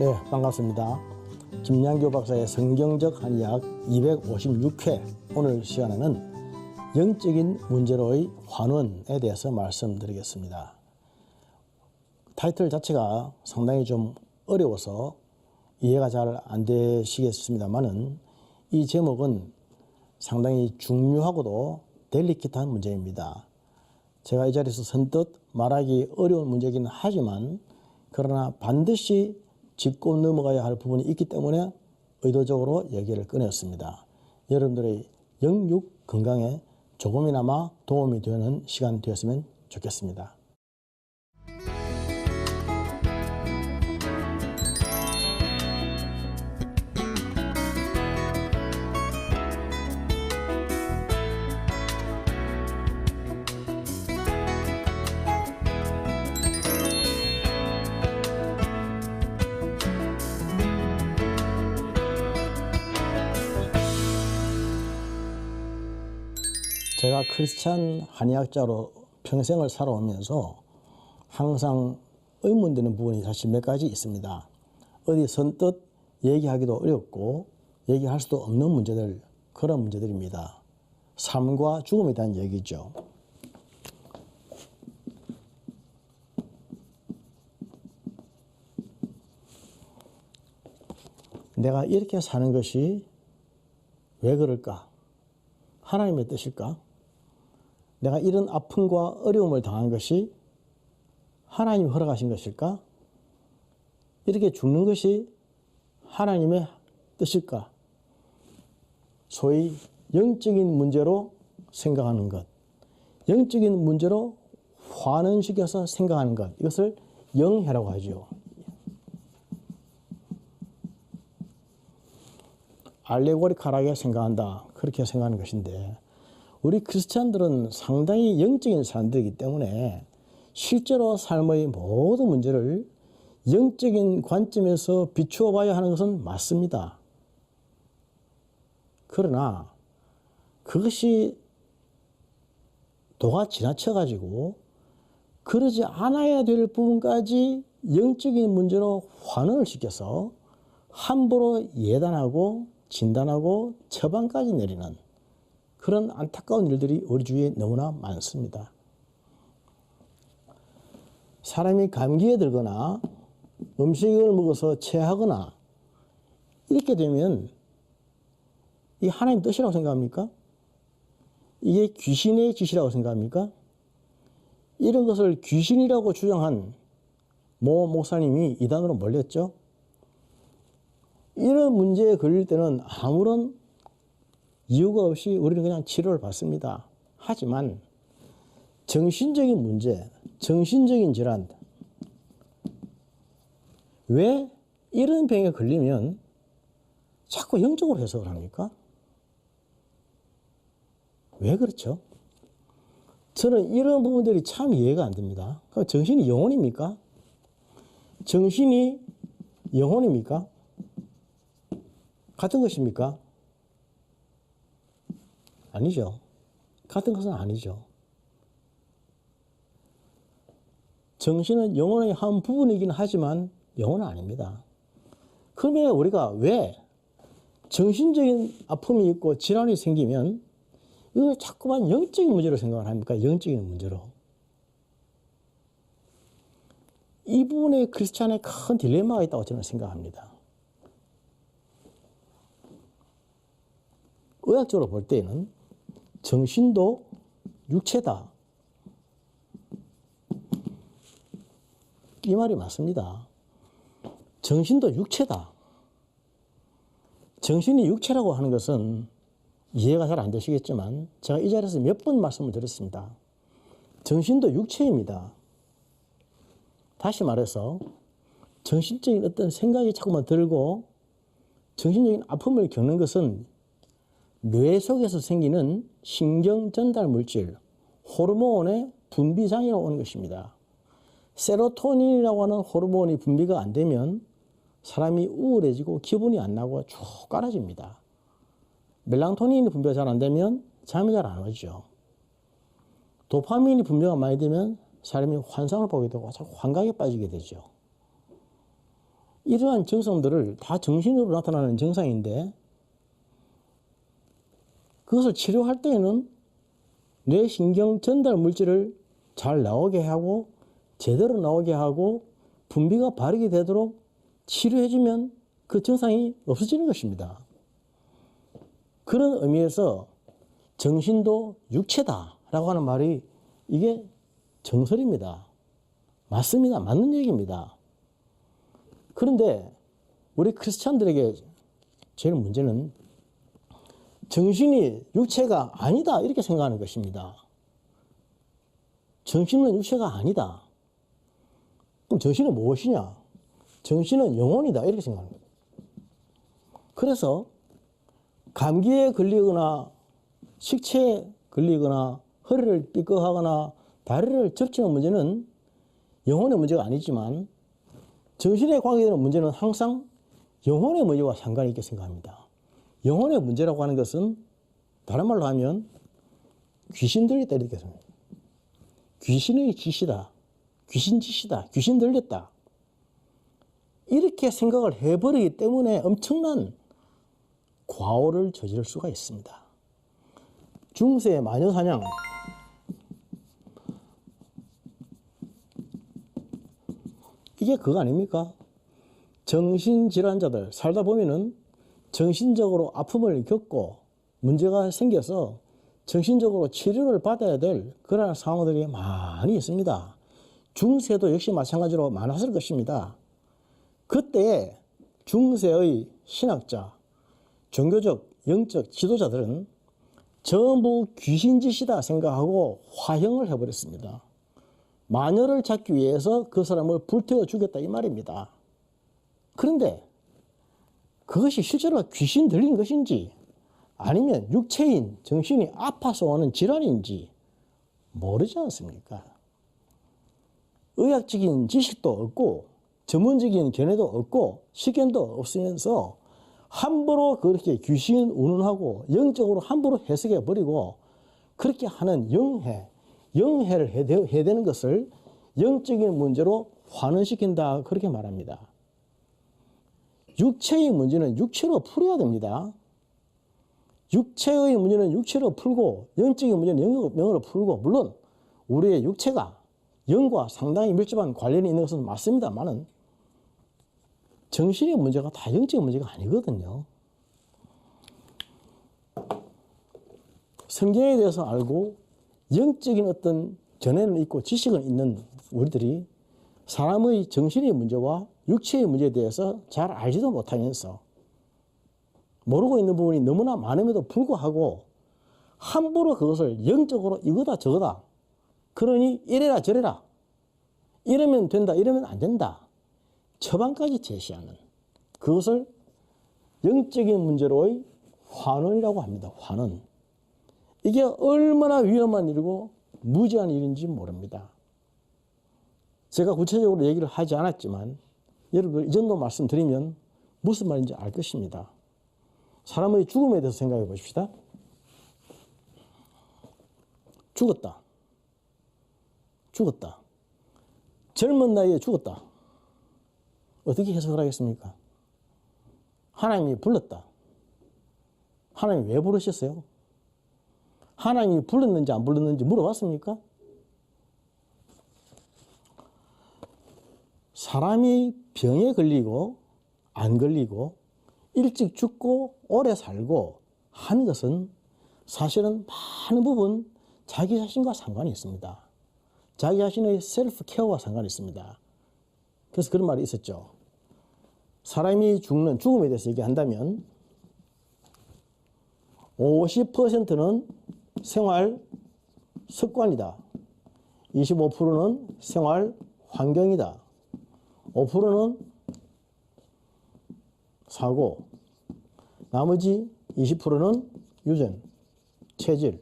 네, 반갑습니다. 김양교 박사의 성경적 한의학 256회 오늘 시간에는 영적인 문제로의 환원에 대해서 말씀드리겠습니다. 타이틀 자체가 상당히 좀 어려워서 이해가 잘 안 되시겠습니다만은 이 제목은 상당히 중요하고도 델리케이트한 문제입니다. 제가 이 자리에서 선뜻 말하기 어려운 문제이긴 하지만 그러나 반드시 짚고 넘어가야 할 부분이 있기 때문에 의도적으로 얘기를 꺼냈습니다. 여러분들의 영육 건강에 조금이나마 도움이 되는 시간 되었으면 좋겠습니다. 제가 크리스찬 한의학자로 평생을 살아오면서 항상 의문되는 부분이 사실 몇 가지 있습니다. 어디 선뜻 얘기하기도 어렵고 얘기할 수도 없는 문제들, 그런 문제들입니다. 삶과 죽음에 대한 얘기죠. 내가 이렇게 사는 것이 왜 그럴까? 하나님의 뜻일까? 내가 이런 아픔과 어려움을 당한 것이 하나님이 허락하신 것일까? 이렇게 죽는 것이 하나님의 뜻일까? 소위 영적인 문제로 생각하는 것, 영적인 문제로 환원시켜서 생각하는 것, 이것을 영해라고 하죠. 알레고리칼하게 생각한다, 그렇게 생각하는 것인데, 우리 크리스찬들은 상당히 영적인 사람들이기 때문에 실제로 삶의 모든 문제를 영적인 관점에서 비추어 봐야 하는 것은 맞습니다. 그러나 그것이 도가 지나쳐가지고 그러지 않아야 될 부분까지 영적인 문제로 환원을 시켜서 함부로 예단하고 진단하고 처방까지 내리는 그런 안타까운 일들이 우리 주위에 너무나 많습니다. 사람이 감기에 들거나 음식을 먹어서 체하거나 이렇게 되면 이게 하나님 뜻이라고 생각합니까? 이게 귀신의 짓이라고 생각합니까? 이런 것을 귀신이라고 주장한 모 목사님이 이단으로 몰렸죠. 이런 문제에 걸릴 때는 아무런 이유가 없이 우리는 그냥 치료를 받습니다. 하지만 정신적인 문제, 정신적인 질환, 왜 이런 병에 걸리면 자꾸 영적으로 해석을 합니까? 왜 그렇죠? 저는 이런 부분들이 참 이해가 안 됩니다. 그럼 정신이 영혼입니까? 정신이 영혼입니까? 같은 것입니까? 아니죠. 같은 것은 아니죠. 정신은 영혼의 한 부분이긴 하지만 영혼은 아닙니다. 그러면 우리가 왜 정신적인 아픔이 있고 질환이 생기면 이걸 자꾸만 영적인 문제로 생각을 합니까? 영적인 문제로. 이 부분에 크리스찬의 큰 딜레마가 있다고 저는 생각합니다. 의학적으로 볼 때는 정신도 육체다. 이 말이 맞습니다. 정신도 육체다. 정신이 육체라고 하는 것은 이해가 잘 안 되시겠지만 제가 이 자리에서 몇 번 말씀을 드렸습니다. 정신도 육체입니다. 다시 말해서 정신적인 어떤 생각이 자꾸만 들고 정신적인 아픔을 겪는 것은 뇌 속에서 생기는 신경 전달 물질, 호르몬의 분비장애가 오는 것입니다. 세로토닌이라고 하는 호르몬이 분비가 안 되면 사람이 우울해지고 기분이 안 나고 쭉 깔아집니다. 멜라토닌이 분비가 잘 안 되면 잠이 잘 안 오죠. 도파민이 분비가 많이 되면 사람이 환상을 보게 되고 자꾸 환각에 빠지게 되죠. 이러한 증상들을 다 정신으로 나타나는 증상인데 그것을 치료할 때에는 뇌 신경 전달 물질을 잘 나오게 하고 제대로 나오게 하고 분비가 바르게 되도록 치료해주면 그 증상이 없어지는 것입니다. 그런 의미에서 정신도 육체다라고 하는 말이 이게 정설입니다. 맞습니다. 맞는 얘기입니다. 그런데 우리 크리스찬들에게 제일 문제는 정신이 육체가 아니다 이렇게 생각하는 것입니다. 정신은 육체가 아니다. 그럼 정신은 무엇이냐? 정신은 영혼이다 이렇게 생각합니다. 그래서 감기에 걸리거나 식체에 걸리거나 허리를 삐걱하거나 다리를 접치는 문제는 영혼의 문제가 아니지만 정신에 관계되는 문제는 항상 영혼의 문제와 상관이 있게 생각합니다. 영혼의 문제라고 하는 것은 다른 말로 하면 귀신 들렸다 이렇게 생각합니다. 귀신의 짓이다. 귀신 짓이다. 귀신 들렸다. 이렇게 생각을 해버리기 때문에 엄청난 과오를 저지를 수가 있습니다. 중세 마녀사냥, 이게 그거 아닙니까? 정신질환자들 살다 보면은 정신적으로 아픔을 겪고 문제가 생겨서 정신적으로 치료를 받아야 될 그런 상황들이 많이 있습니다. 중세도 역시 마찬가지로 많았을 것입니다. 그때 중세의 신학자, 종교적, 영적 지도자들은 전부 귀신짓이다 생각하고 화형을 해버렸습니다. 마녀를 찾기 위해서 그 사람을 불태워 죽였다 이 말입니다. 그런데 그것이 실제로 귀신 들린 것인지 아니면 육체인 정신이 아파서 오는 질환인지 모르지 않습니까? 의학적인 지식도 없고 전문적인 견해도 없고 실견도 없으면서 함부로 그렇게 귀신 운운하고 영적으로 함부로 해석해 버리고 그렇게 하는 영해를 해야 되는 것을 영적인 문제로 환원시킨다 그렇게 말합니다. 육체의 문제는 육체로 풀어야 됩니다. 육체의 문제는 육체로 풀고 영적인 문제는 영으로 풀고 물론 우리의 육체가 영과 상당히 밀접한 관련이 있는 것은 맞습니다만은 정신의 문제가 다 영적인 문제가 아니거든요. 성경에 대해서 알고 영적인 어떤 견해는 있고 지식은 있는 우리들이 사람의 정신의 문제와 육체의 문제에 대해서 잘 알지도 못하면서 모르고 있는 부분이 너무나 많음에도 불구하고 함부로 그것을 영적으로 이거다 저거다 그러니 이래라 저래라 이러면 된다 이러면 안 된다 처방까지 제시하는 그것을 영적인 문제로의 환원이라고 합니다. 환원. 이게 얼마나 위험한 일이고 무지한 일인지 모릅니다. 제가 구체적으로 얘기를 하지 않았지만 여러분들 이 정도 말씀드리면 무슨 말인지 알 것입니다. 사람의 죽음에 대해서 생각해 보십시다. 죽었다. 젊은 나이에 죽었다. 어떻게 해석을 하겠습니까? 하나님이 불렀다. 하나님이 왜 부르셨어요? 하나님이 불렀는지 안 불렀는지 물어봤습니까? 사람이 병에 걸리고 안 걸리고 일찍 죽고 오래 살고 하는 것은 사실은 많은 부분 자기 자신과 상관이 있습니다. 자기 자신의 셀프 케어와 상관이 있습니다. 그래서 그런 말이 있었죠. 사람이 죽는 죽음에 대해서 얘기한다면 50%는 생활 습관이다. 25%는 생활 환경이다. 5%는 사고, 나머지 20%는 유전, 체질.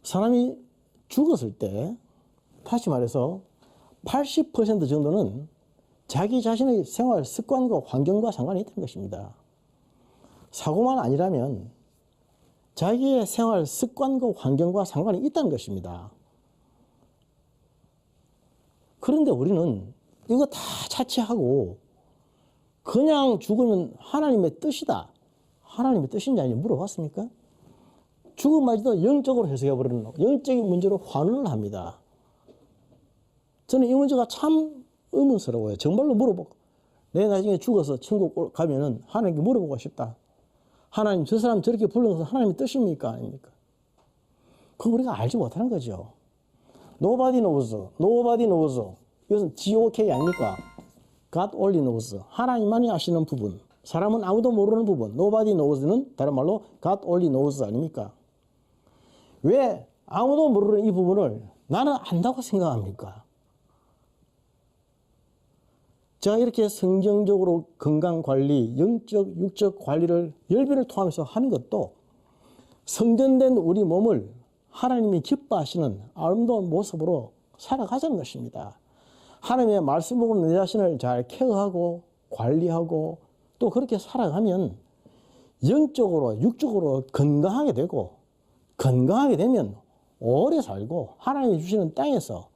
사람이 죽었을 때 다시 말해서 80% 정도는 자기 자신의 생활 습관과 환경과 상관이 있다는 것입니다. 사고만 아니라면 자기의 생활 습관과 환경과 상관이 있다는 것입니다. 그런데 우리는 이거 다 차치하고 그냥 죽으면 하나님의 뜻이다. 하나님의 뜻인지 아닌지 물어봤습니까? 죽음마저도 영적으로 해석해버리는 영적인 문제로 환원을 합니다. 저는 이 문제가 참 의문스러워요. 정말로 물어보고 내 나중에 죽어서 천국 가면은 하나님께 물어보고 싶다. 하나님 저 사람 저렇게 불러서 하나님의 뜻입니까? 아닙니까? 그건 우리가 알지 못하는 거죠. Nobody knows. Nobody knows. 이것은 GOK 아닙니까? God only knows. 하나님만이 아시는 부분. 사람은 아무도 모르는 부분. Nobody knows는 다른 말로 God only knows 아닙니까? 왜 아무도 모르는 이 부분을 나는 안다고 생각합니까? 제가 이렇게 성경적으로 건강관리, 영적, 육적 관리를 열변을 통하면서 하는 것도 성전된 우리 몸을 하나님이 기뻐하시는 아름다운 모습으로 살아가자는 것입니다. 하나님의 말씀으로 내 자신을 잘 케어하고 관리하고 또 그렇게 살아가면 영적으로 육적으로 건강하게 되고 건강하게 되면 오래 살고 하나님이 주시는 땅에서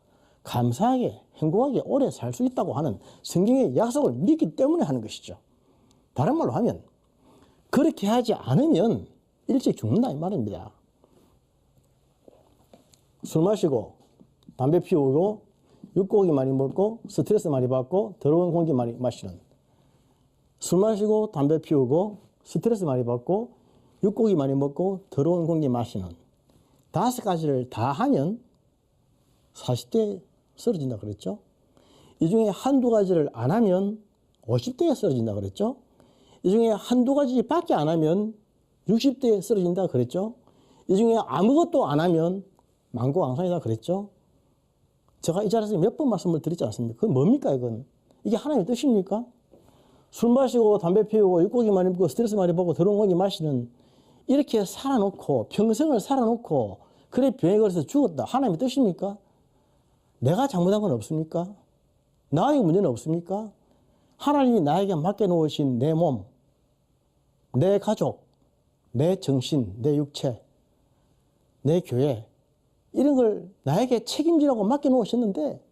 감사하게 행복하게 오래 살 수 있다고 하는 성경의 약속을 믿기 때문에 하는 것이죠. 다른 말로 하면 그렇게 하지 않으면 일찍 죽는다 이 말입니다. 술 마시고 담배 피우고 육고기 많이 먹고 스트레스 많이 받고 더러운 공기 많이 마시는, 술 마시고 담배 피우고 스트레스 많이 받고 육고기 많이 먹고 더러운 공기 마시는 5가지를 다 하면 40대에 쓰러진다 그랬죠. 이 중에 한두 가지를 안 하면 50대에 쓰러진다 그랬죠. 이 중에 한두 가지밖에 안 하면 60대에 쓰러진다 그랬죠. 이 중에 아무것도 안 하면 만고왕상이다 그랬죠. 제가 이 자리에서 몇 번 말씀을 드리지 않습니까? 그건 뭡니까 이건? 이게 하나님의 뜻입니까? 술 마시고 담배 피우고 육고기 많이 먹고 스트레스 많이 받고 더러운 공기 마시는 이렇게 살아놓고 평생을 살아놓고 그래 병에 걸려서 죽었다. 하나님의 뜻입니까? 내가 잘못한 건 없습니까? 나의 문제는 없습니까? 하나님이 나에게 맡겨놓으신 내 몸, 내 가족, 내 정신, 내 육체, 내 교회 이런 걸 나에게 책임지라고 맡겨놓으셨는데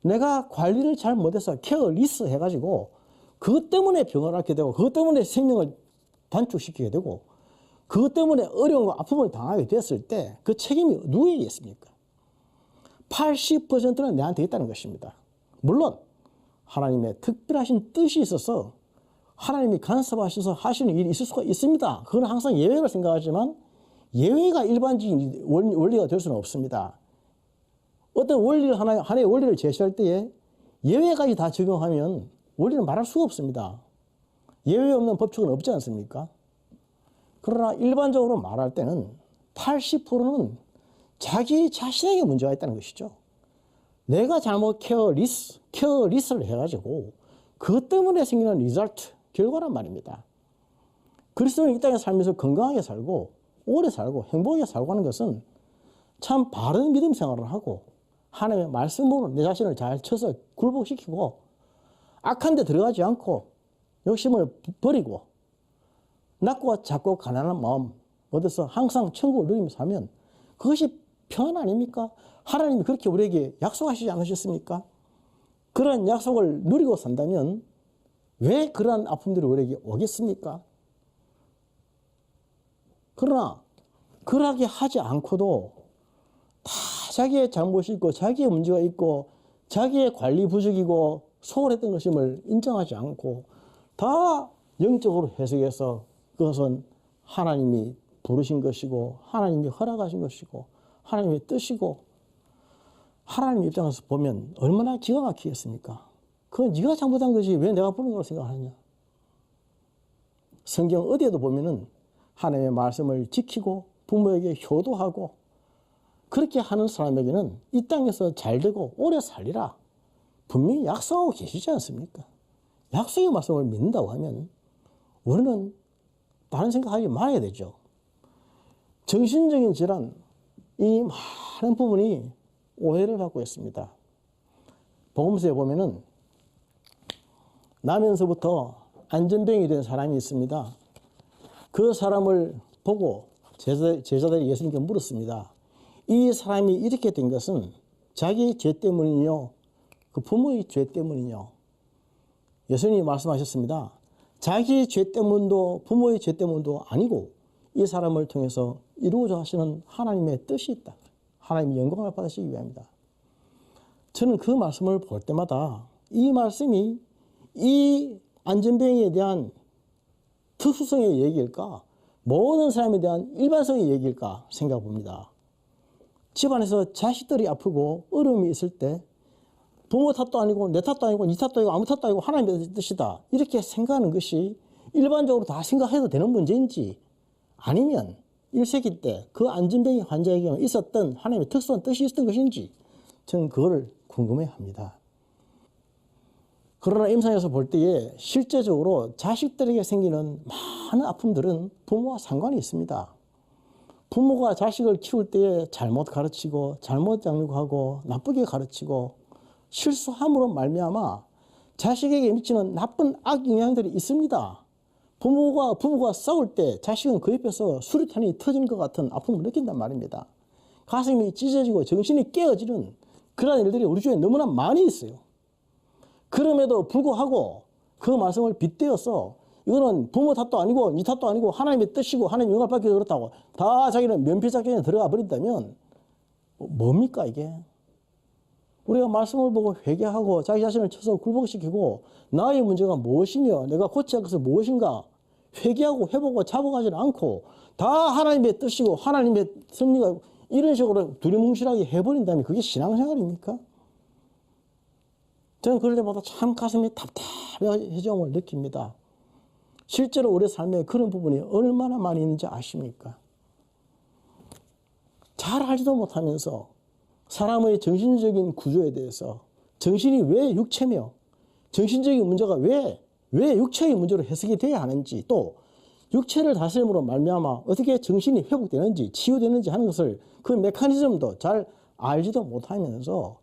내가 관리를 잘 못해서 케어리스 해가지고 그것 때문에 병을 앓게 되고 그것 때문에 생명을 단축시키게 되고 그것 때문에 어려움과 아픔을 당하게 됐을 때 그 책임이 누구에게 있습니까? 80%는 내한테 있다는 것입니다. 물론 하나님의 특별하신 뜻이 있어서 하나님이 간섭하셔서 하시는 일이 있을 수가 있습니다. 그건 항상 예외를 생각하지만 예외가 일반적인 원리가 될 수는 없습니다. 어떤 원리를 하나의 원리를 제시할 때에 예외까지 다 적용하면 원리는 말할 수가 없습니다. 예외 없는 법칙은 없지 않습니까? 그러나 일반적으로 말할 때는 80%는 자기 자신에게 문제가 있다는 것이죠. 내가 잘못 케어리스를 해가지고 그것 때문에 생기는 리절트, 결과란 말입니다. 그리스도는 이 땅에 살면서 건강하게 살고 오래 살고 행복하게 살고 하는 것은 참 바른 믿음 생활을 하고 하나님의 말씀으로 내 자신을 잘 쳐서 굴복시키고 악한 데 들어가지 않고 욕심을 버리고 낮고 작고 가난한 마음 얻어서 항상 천국을 누리면서 살면 그것이 평안 아닙니까? 하나님이 그렇게 우리에게 약속하시지 않으셨습니까? 그런 약속을 누리고 산다면 왜 그러한 아픔들이 우리에게 오겠습니까? 그러나 그러하게 하지 않고도 다 자기의 잘못이 있고 자기의 문제가 있고 자기의 관리 부족이고 소홀했던 것임을 인정하지 않고 다 영적으로 해석해서 그것은 하나님이 부르신 것이고 하나님이 허락하신 것이고 하나님의 뜻이고 하나님 입장에서 보면 얼마나 기가 막히겠습니까? 그건 네가 잘못한 것이 왜 내가 부른 거라고 생각하느냐? 성경 어디에도 보면은 하나님의 말씀을 지키고 부모에게 효도하고 그렇게 하는 사람에게는 이 땅에서 잘되고 오래 살리라 분명히 약속하고 계시지 않습니까? 약속의 말씀을 믿는다고 하면 우리는 다른 생각하지 말아야 되죠. 정신적인 질환, 이 많은 부분이 오해를 받고 있습니다. 복음서에 보면은 나면서부터 안전병이 된 사람이 있습니다. 그 사람을 보고 제자들이 예수님께 물었습니다. 이 사람이 이렇게 된 것은 자기 죄 때문이요 그 부모의 죄 때문이요. 예수님이 말씀하셨습니다. 자기 죄 때문도 부모의 죄 때문도 아니고 이 사람을 통해서 이루고자 하시는 하나님의 뜻이 있다. 하나님의 영광을 받으시기 위함이다. 저는 그 말씀을 볼 때마다 이 말씀이 이 안전병에 대한 특수성의 얘기일까? 모든 사람에 대한 일반성의 얘기일까 생각해 봅니다. 집안에서 자식들이 아프고 어려움이 있을 때 부모 탓도 아니고 내 탓도 아니고 네 탓도 아니고 아무 탓도 아니고 하나님의 뜻이다. 이렇게 생각하는 것이 일반적으로 다 생각해도 되는 문제인지 아니면 1세기 때 그 안전병의 환자에게 있었던 하나님의 특수한 뜻이 있었던 것인지 저는 그걸 궁금해합니다. 그러나 임상에서 볼 때에 실제적으로 자식들에게 생기는 많은 아픔들은 부모와 상관이 있습니다. 부모가 자식을 키울 때에 잘못 가르치고 잘못 양육하고 나쁘게 가르치고 실수함으로 말미암아 자식에게 미치는 나쁜 악영향들이 있습니다. 부부가 싸울 때 자식은 그 옆에서 수류탄이 터진 것 같은 아픔을 느낀단 말입니다. 가슴이 찢어지고 정신이 깨어지는 그런 일들이 우리 주위에 너무나 많이 있어요. 그럼에도 불구하고 그 말씀을 빗대어서 이거는 부모 탓도 아니고 네 탓도 아니고 하나님의 뜻이고 하나님 영광을 받기 위해서 그렇다고 다 자기는 면피작전에 들어가 버린다면 뭡니까 이게? 우리가 말씀을 보고 회개하고 자기 자신을 쳐서 굴복시키고 나의 문제가 무엇이며 내가 고쳐야 할 것은 무엇인가 회개하고 회복하고 잡아가지는 않고 다 하나님의 뜻이고 하나님의 섭리가 이런 식으로 두리뭉실하게 해버린다면 그게 신앙생활입니까? 저는 그럴 때마다 참 가슴이 답답해짐을 느낍니다. 실제로 우리 삶에 그런 부분이 얼마나 많이 있는지 아십니까? 잘 알지도 못하면서 사람의 정신적인 구조에 대해서 정신이 왜 육체며 정신적인 문제가 왜 육체의 문제로 해석이 돼야 하는지 또 육체를 다스림으로 말미암아 어떻게 정신이 회복되는지 치유되는지 하는 것을 그 메커니즘도 잘 알지도 못하면서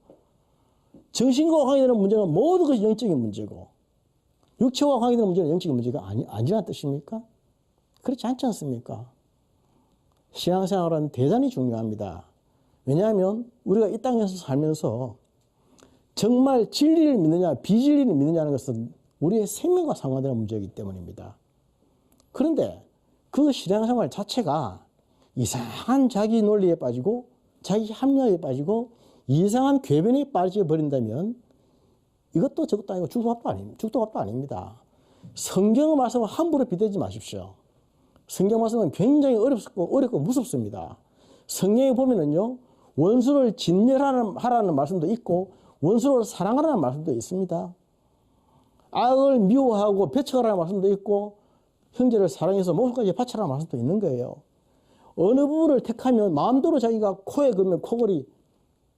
정신과 관계되는 문제는 모든 것이 영적인 문제고 육체와 관계되는 문제는 영적인 문제가 아니라는 뜻입니까? 그렇지 않지 않습니까? 신앙생활은 대단히 중요합니다. 왜냐하면 우리가 이 땅에서 살면서 정말 진리를 믿느냐 비진리를 믿느냐는 것은 우리의 생명과 상관되는 문제이기 때문입니다. 그런데 그 신앙생활 자체가 이상한 자기 논리에 빠지고 자기 합리화에 빠지고 이상한 궤변에 빠져버린다면 이것도 저것도 아니고 죽도 밥도 아닙니다. 성경의 말씀을 함부로 빗대지 마십시오. 성경 말씀은 굉장히 어렵고 무섭습니다. 성경에 보면은요, 원수를 진멸하라는 말씀도 있고, 원수를 사랑하라는 말씀도 있습니다. 악을 미워하고 배척하라는 말씀도 있고, 형제를 사랑해서 목숨까지 바치라는 말씀도 있는 거예요. 어느 부분을 택하면 마음대로 자기가 코에 걸면 코걸이,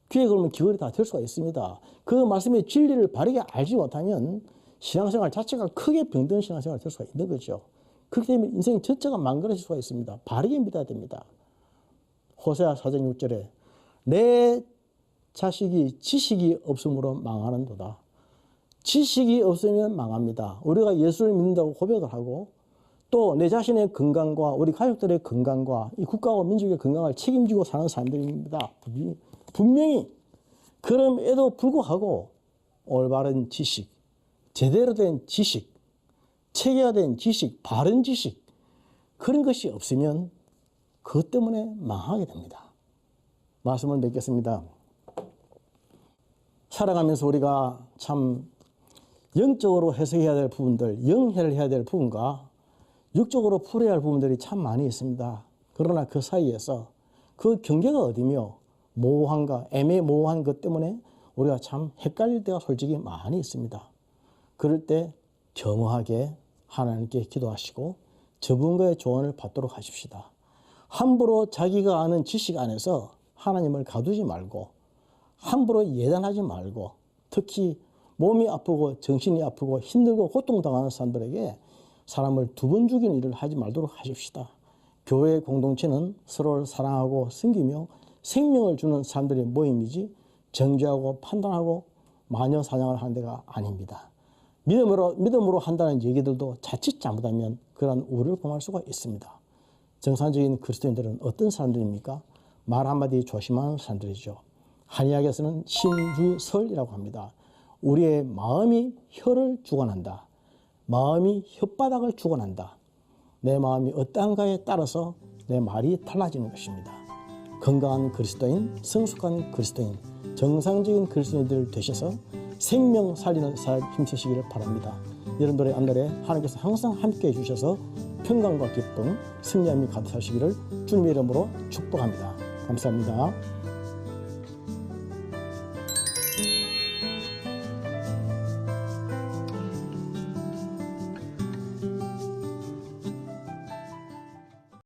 귀에 걸면 귀걸이 다 될 수가 있습니다. 그 말씀의 진리를 바르게 알지 못하면 신앙생활 자체가 크게 병든 신앙생활이 될 수가 있는 거죠. 그렇기 때문에 인생 전체가 망가질 수가 있습니다. 바르게 믿어야 됩니다. 호세아 4장 6절에 내 자식이 지식이 없으므로 망하는도다. 지식이 없으면 망합니다. 우리가 예수를 믿는다고 고백을 하고 또 내 자신의 건강과 우리 가족들의 건강과 이 국가와 민족의 건강을 책임지고 사는 사람들입니다. 분명히 그럼에도 불구하고 올바른 지식, 제대로 된 지식, 체계화된 지식, 바른 지식 그런 것이 없으면 그것 때문에 망하게 됩니다. 말씀을 맺겠습니다. 살아가면서 우리가 참 영적으로 해석해야 될 부분들, 영해를 해야 될 부분과 육적으로 풀어야 할 부분들이 참 많이 있습니다. 그러나 그 사이에서 그 경계가 어디며 모호한가, 애매모호한 것 때문에 우리가 참 헷갈릴 때가 솔직히 많이 있습니다. 그럴 때 겸허하게 하나님께 기도하시고 저분과의 조언을 받도록 하십시다. 함부로 자기가 아는 지식 안에서 하나님을 가두지 말고 함부로 예단하지 말고 특히 몸이 아프고 정신이 아프고 힘들고 고통당하는 사람들에게 사람을 두 번 죽이는 일을 하지 말도록 하십시다. 교회 공동체는 서로를 사랑하고 섬기며 생명을 주는 사람들의 모임이지 정죄하고 판단하고 마녀 사냥을 하는 데가 아닙니다. 믿음으로 한다는 얘기들도 자칫 잘못하면 그러한 우를 범할 수가 있습니다. 정상적인 그리스도인들은 어떤 사람들입니까? 말 한마디 조심하는 사람들이죠. 한의학에서는 신주설이라고 합니다. 우리의 마음이 혀를 주관한다. 마음이 혓바닥을 주관한다. 내 마음이 어떠한가에 따라서 내 말이 달라지는 것입니다. 건강한 그리스도인, 성숙한 그리스도인, 정상적인 그리스도인들 되셔서 생명 살리는 사역 힘쓰시기를 바랍니다. 여러분들의 앞날에 하나님께서 항상 함께해 주셔서 평강과 기쁨, 승리함이 가득하시기를 주님의 이름으로 축복합니다. 감사합니다.